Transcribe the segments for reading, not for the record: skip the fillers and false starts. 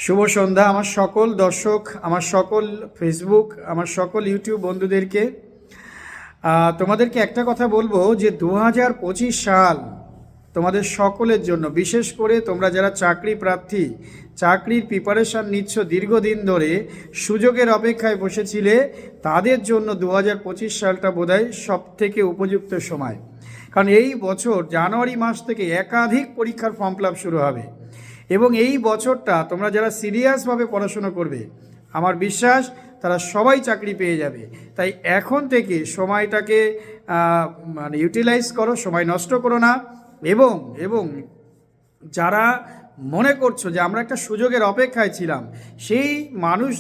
শুভ সন্ধ্যা আমার সকল দর্শক, আমার সকল ফেসবুক, আমার সকল ইউটিউব বন্ধুদেরকে। তোমাদেরকে একটা কথা বলবো যে 2025 সাল তোমাদের সকলের জন্য, বিশেষ করে তোমরা যারা চাকরি প্রার্থী, চাকরির প্রিপারেশান নিচ্ছ, দীর্ঘদিন ধরে সুযোগের অপেক্ষায় বসেছিলে, তাদের জন্য 2025 সালটা বোধহয় সবথেকে উপযুক্ত সময়। কারণ এই বছর জানুয়ারি মাস থেকে একাধিক পরীক্ষার ফর্ম ফিল আপ শুরু হবে এবং এই বছরটা তোমরা যারা সিরিয়াসভাবে পড়াশুনো করবে, আমার বিশ্বাস তারা সবাই চাকরি পেয়ে যাবে। তাই এখন থেকে সময়টাকে ইউটিলাইজ করো, সময় নষ্ট করো না। এবং যারা মনে করছো যে আমরা একটা সুযোগের অপেক্ষায় ছিলাম, সেই মানুষ,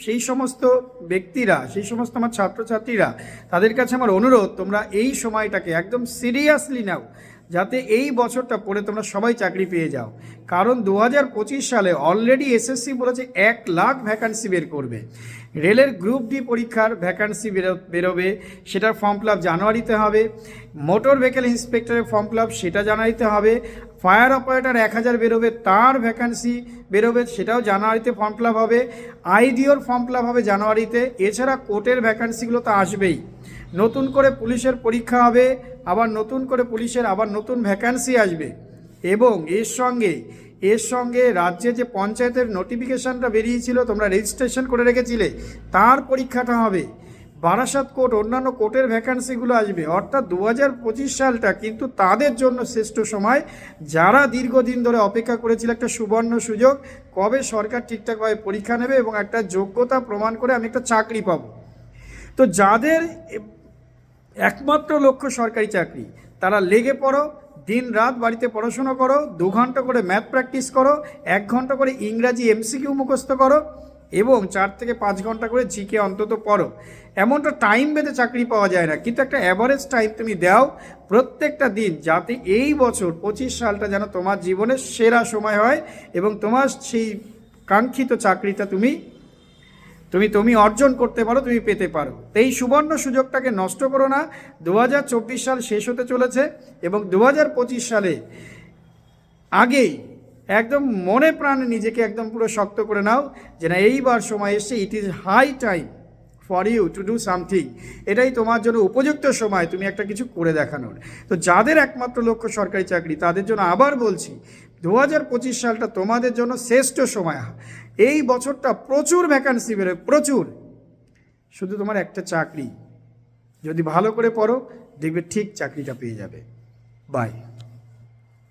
সেই সমস্ত ব্যক্তিরা, সেই সমস্ত আমার ছাত্রছাত্রীরা, তাদের কাছে আমার অনুরোধ, তোমরা এই সময়টাকে একদম সিরিয়াসলি নাও, যাতে এই বছরটা পড়ে তোমরা সবাই চাকরি পেয়ে যাও। কারণ 2025 সালে অলরেডি এসএসসি বলেছে 1 লাখ ভ্যাকান্সি বের করবে। রেলের গ্রুপ ডি পরীক্ষার ভ্যাকান্সি বেরোবে, সেটার ফর্ম ফিল আপ জানুয়ারিতে হবে। মোটর ভেহিকেল ইন্সপেক্টরের ফর্ম ফিল আপ সেটা জানুয়ারিতে হবে। ফায়ার অপারেটর 1000 বেরোবে, তার ভ্যাকান্সি বেরোবে, সেটাও জানুয়ারিতে ফর্ম ফিল আপ হবে। আইডিওর ফর্ম ফিল আপ হবে জানুয়ারিতে। এছাড়া কোর্টের ভ্যাকান্সিগুলো তো আসবেই। নতুন করে পুলিশের পরীক্ষা হবে, আবার নতুন করে পুলিশের আবার নতুন ভ্যাকান্সি আসবে। এবং এর সঙ্গে রাজ্যে যে পঞ্চায়েতের নোটিফিকেশানটা বেরিয়েছিল, তোমরা রেজিস্ট্রেশন করে রেখেছিলে, তার পরীক্ষাটা হবে। বারাসাত কোর্ট, অন্যান্য কোর্টের ভ্যাকান্সিগুলো আসবে। অর্থাৎ 2025 সালটা কিন্তু তাদের জন্য শ্রেষ্ঠ সময়, যারা দীর্ঘদিন ধরে অপেক্ষা করেছিল একটা সুবর্ণ সুযোগ, কবে সরকার ঠিকঠাকভাবে পরীক্ষা নেবে এবং একটা যোগ্যতা প্রমাণ করে আমি একটা চাকরি পাবো। তো যাদের একমাত্র লক্ষ্য সরকারি চাকরি, তারা লেগে পড়ো, দিন রাত বাড়িতে পড়াশোনা করো, 2 ঘন্টা করে ম্যাথ প্র্যাকটিস করো, 1 ঘন্টা করে ইংরাজি এমসিকিউ মুখস্থ করো এবং 4 থেকে 5 ঘন্টা করে জিকে অন্তত পড়ো। এমনটা টাইম বেঁধে চাকরি পাওয়া যায় না, কিন্তু একটা অ্যাভারেজ টাইম তুমি দাও প্রত্যেকটা দিন, যাতে এই বছর 25 সালটা যেন তোমার জীবনের সেরা সময় হয় এবং তোমার সেই কাঙ্ক্ষিত চাকরিটা তুমি অর্জন করতে পারো, তুমি পেতে পারো। এই সুবর্ণ সুযোগটাকে নষ্ট করো না। 2024 সাল শেষ হতে চলেছে এবং 2025 সালে আগেই একদম মনে প্রাণে নিজেকে একদম পুরো শক্ত করে নাও যে না, এইবার সময় এসছে, it is high time for you to do something. এটাই তোমার জন্য উপযুক্ত সময় তুমি একটা কিছু করে দেখানোর। তো যাদের একমাত্র লক্ষ্য সরকারি চাকরি, তাদের জন্য আবার বলছি, 2025 সালটা তোমাদের জন্য শ্রেষ্ঠ সময়। এই বছরটা প্রচুর ভ্যাকান্সি বেরোয়, প্রচুর। শুধু তোমার একটা চাকরি যদি ভালো করে পড়ো, দেখবে ঠিক চাকরিটা পেয়ে যাবে। বাই।